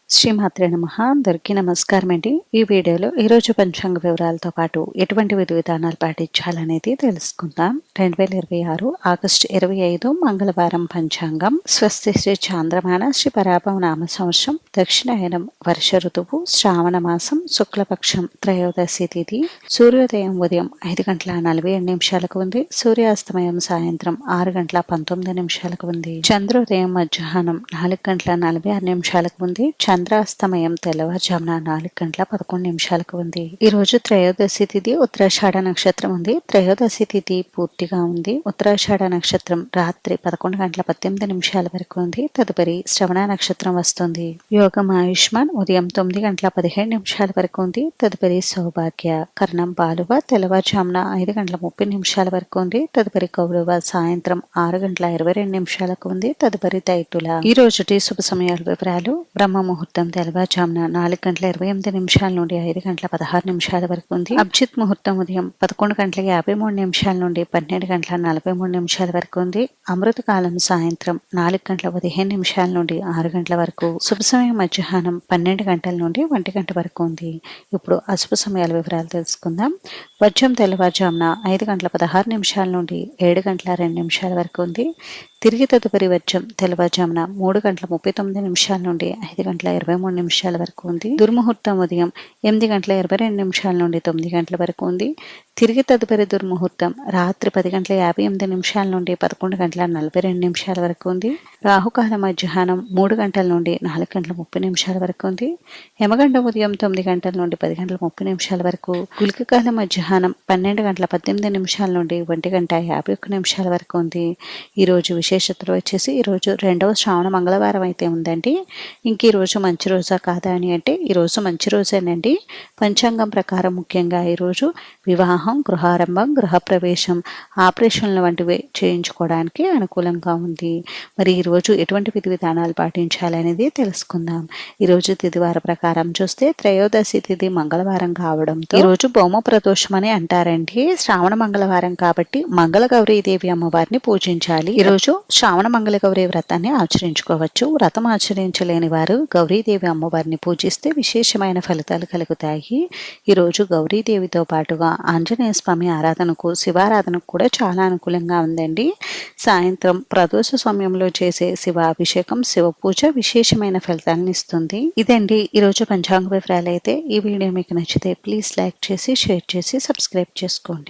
శ్రీమాత్రే నమః. అందరికీ నమస్కారం అండి. ఈ వీడియోలో ఈరోజు పంచాంగ వివరాలతో పాటు ఎటువంటి విధి విధానాలు పాటించాలనేది తెలుసుకుందాం. 2026 ఆగస్టు 25 మంగళవారం పంచాంగం. స్వస్తి శ్రీ చాంద్రమాన శ్రీ పరాభవ నామ సంవత్సరం, దక్షిణాయనం, వర్ష ఋతువు, శ్రావణ మాసం, శుక్లపక్షం, త్రయోదశి తిథి. సూర్యోదయం ఉదయం 5:47 ఉంది. సూర్యాస్తమయం సాయంత్రం 6:19 ఉంది. చంద్రోదయం మధ్యాహ్నం 4:46 ఉంది. చంద్రాస్తమయం తెల్లవారుజామున 4:11 ఉంది. ఈ రోజు త్రయోదశి తిథి, ఉత్తరాషాఢ నక్షత్రం ఉంది. త్రయోదశి తిథి పూర్తిగా ఉంది. ఉత్తరాషాఢ నక్షత్రం రాత్రి 11:18 వరకు ఉంది. తదుపరి శ్రవణ నక్షత్రం వస్తుంది. యోగం ఆయుష్మాన్ ఉదయం 9:15 వరకు ఉంది. తదుపరి సౌభాగ్య, కర్ణం బాలువ తెల్లవారుజామున 5:30 వరకు ఉంది. తదుపరి కౌరవ సాయంత్రం 6:22 ఉంది. తదుపరి దైతుల. ఈ రోజుటి శుభ సమయాల వివరాలు. బ్రహ్మ ముహూర్తం తెల్లవారుజామున 4:20 నుండి 5:16 వరకు ఉంది. అభిజిత్ ముహూర్తం ఉదయం 11:53 నుండి 12:43 వరకు ఉంది. అమృత కాలం సాయంత్రం 4:15 నుండి 6 గంటల వరకు. శుభ సమయం మధ్యాహ్నం 12 గంటల నుండి 1 గంట వరకు ఉంది. ఇప్పుడు అశుభ సమయాల వివరాలు తెలుసుకుందాం. వజ్రం తెల్లవారుజామున 5:16 నుండి 7:02 వరకు ఉంది. తిరిగి తదుపరి వజ్రం తెల్లవారుజామున 3:39 నుండి 5:23 వరకు ఉంది. దుర్ముహూర్తం ఉదయం 8:22 నుండి 9 గంటల వరకు ఉంది. తిరిగి తదుపరి దుర్ముహూర్తం రాత్రి 10:58 నుండి 11:42 వరకు ఉంది. రాహుకాలం మధ్యాహ్నం 3 గంటల నుండి 4:30 వరకు ఉంది. యమగండం ఉదయం 9 గంటల నుండి 10:30 వరకు. గుళిక కాలం మధ్యాహ్నం 12:18 నుండి 1:51 వరకు ఉంది. ఈరోజు విశేషతలు వచ్చేసి ఈరోజు 2వ శ్రావణ మంగళవారం అయితే ఉందండి. ఇంక ఈరోజు మంచి రోజా కాదా అని అంటే ఈరోజు మంచి రోజేనండి. పంచాంగం ప్రకారం ముఖ్యంగా ఈరోజు వివాహం, గృహారంభం, గృహప్రవేశం, ఆపరేషన్ల వంటివి చేయించుకోవడానికి అనుకూలంగా ఉంది. మరి ఈరోజు ఎటువంటి విధి విధానాలు పాటించాలనేది తెలుసుకుందాం. ఈరోజు తిథివార ప్రకారం చూస్తే త్రయోదశి తిథి మంగళవారం కావడంతో ఈరోజు భౌమ ప్రదోషం అని అంటారండి. శ్రావణ మంగళవారం కాబట్టి మంగళ గౌరీదేవి అమ్మవారిని పూజించాలి. ఈరోజు శ్రావణ మంగళ గౌరీ వ్రతాన్ని ఆచరించుకోవచ్చు. వ్రతం ఆచరించలేని వారు గౌరీదేవి అమ్మవారిని పూజిస్తే విశేషమైన ఫలితాలు కలుగుతాయి. ఈరోజు గౌరీదేవితో పాటుగా ఆంజనేయ స్వామి ఆరాధనకు, శివారాధనకు కూడా చాలా అనుకూలంగా ఉందండి. సాయంత్రం ప్రదోష సమయంలో చేసే శివాభిషేకం, శివ పూజ విశేషమైన ఫలితాలను ఇస్తుంది. ఇదండి ఈరోజు పంచాంగ వివరాలు. అయితే ఈ వీడియో మీకు నచ్చితే ప్లీజ్ లైక్ చేసి, షేర్ చేసి, సబ్స్క్రైబ్ చేసుకోండి.